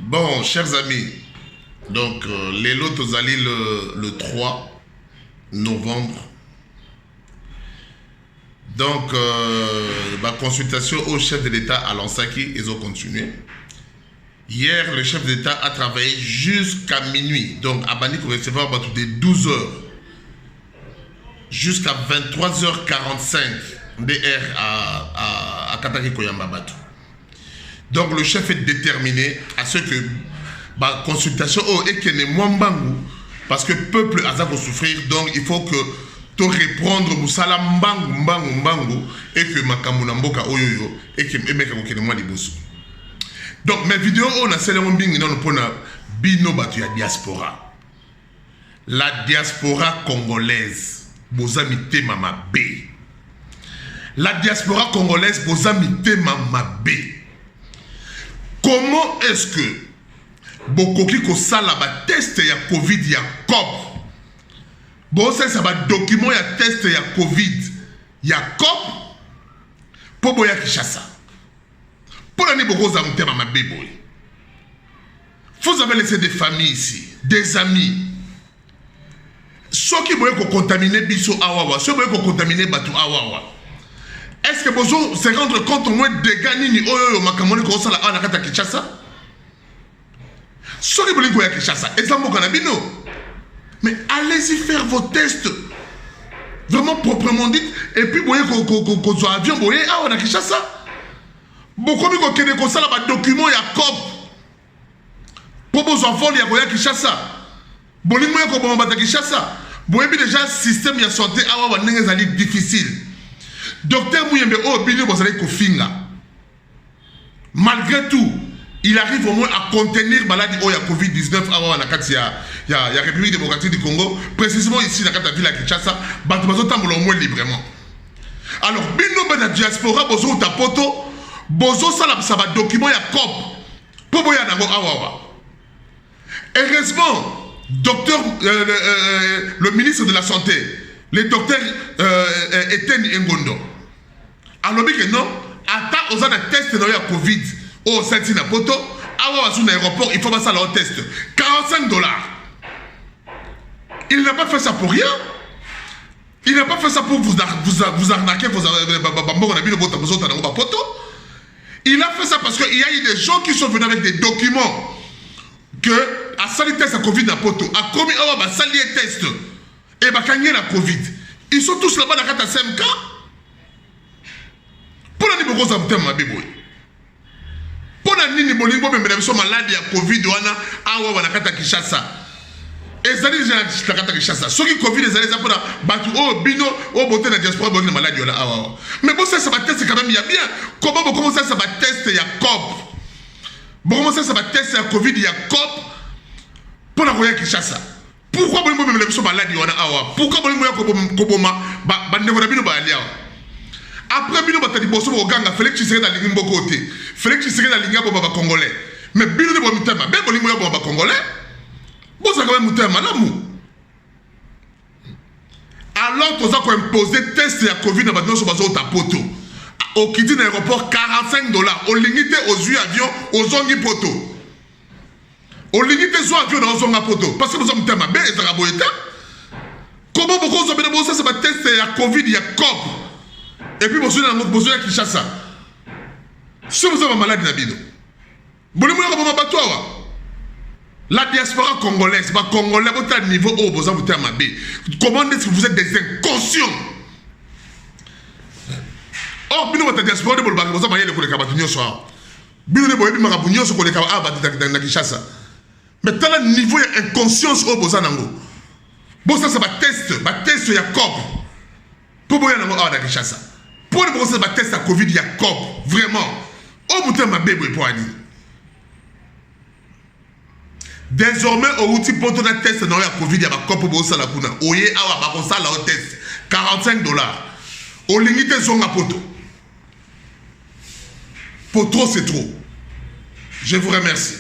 Bon, chers amis, donc les lots allés le 3 novembre. Donc, ma consultation au chef de l'État à Lansaki, ils ont continué. Hier, le chef d'État a travaillé jusqu'à minuit. Donc, à Bani, qu'on recevait de 12h jusqu'à 23h45 DR à Kataki Koyamba Batu. Donc, le chef est déterminé à ce que la consultation est qu'il n'est moins bangou parce que le peuple a souffrir. Donc, il faut que tu répondre Moussala mbangu et que Makamuna Mboka Oyoyo et que Emeka Kokenema Liboso. Donc, mes vidéos, on a celle pour bino batu ya diaspora. La diaspora congolaise, bozami te mama B. La diaspora congolaise, bozami te mama B. Comment est-ce que Bokoki ko sala ba test ya Covid ya COP? Bon, ça va document ya test ya Covid ya COP pour boya Kishasa. Pour l'année beaucoup zamte mama bébé. Vous avez laissé des familles ici, des amis. Ceux qui voulaient contaminer biso awawa, ceux qui voulaient contaminer batu awawa. Est-ce que vous se rendre compte au moins des gagnants oyo makamoni ko sala ana kata Kishasa? Ceux qui voulaient go Kishasa, exemple kanabino. Mais allez-y faire vos tests. Vraiment proprement dit. Et puis, vous voyez qu'on soit avion, vous voyez, on a Kishasa. Beaucoup de gens qui ont un document, il y a COP. Pour vos enfants, il y a Kishasa. Vous voyez qu'on a Kishasa. Vous voyez déjà le système de santé, c'est difficile. Docteur Mouyembe, vous allez Kofinga. Malgré tout, il arrive au moins à contenir la maladie de Covid-19 il y a la République démocratique du Congo, précisément ici dans la ville de Kinshasa, au moins librement. Alors, bino la diaspora, bozo ta poto, bozo ça va document ya COP, pour boya nango awawa. Heureusement, docteur, le ministre de la Santé, le docteur Etienne Ngondo, alors que non, attends, on a un test de la Covid. Oh, c'est une poto. Ah, sur l'aéroport, il faut passer à leur test. $45. Il n'a pas fait ça pour rien. Il n'a pas fait ça pour vous arnaquer. Il a fait ça parce qu'il y a eu des gens qui sont venus avec des documents que à sali test à Covid à poto, a commis à sali test et à gagner la Covid. Ils sont tous là-bas dans la CMK. Pour la niveau de ma bébé. Pour la nini bolingo mais maladie ya Covid wana awa wana kata Kishasa. Ezali na kata Kishasa. Soki Covid ezali za pona batu bino boté na diaspora bonne maladie wana awa. Mais bon ça va tester quand même il y a bien. Comment vous commencez ça va tester ya COP. Bon comment ça va tester ya Covid ya COP pour la roya Kishasa. Pourquoi bolingo même maladie wana awa? Pourquoi bolingo ya koboma ba ndeko na bino ba alia? Après bino batali boso boganga Félix Tshisekedi na lingi mboko te. Félix Tshisekedi na lingi ba congolais. Mais bino de bo mitema, be bolingo ya ba congolais. Bosa quand même mitema lamu. Alors toza ko imposer test ya Covid na batino so bazo ta poto. Au kiti na aéroport $45. Au limité aux yeux avion aux zongi poto. Au limité zo avion na zonga poto parce que bosa mitema be ezaka boyeta. Comment beaucoup zo be bosa ça va test ya Covid ya COP. Et puis, vous avez Kishasa. Si vous avez malade, la diaspora congolaise, les Congolais, votre niveau haut, vous avez comment est-ce que vous êtes des inconscients? Or, vous avez diaspora, vous avez mais dans le niveau inconscience, vous avez un test, il y a COP. Pour vous avez Kishasa. Pour le procès de test à Covid, il y a COP. Vraiment. Au bout de ma bébé pour aller. Désormais, au outil pour ton test, il y a Covid, il y a COP pour ça la kuna. Oye, awa, ba ça la test. $45. Au limité, zonga poto. Pour trop, c'est trop. Je vous remercie.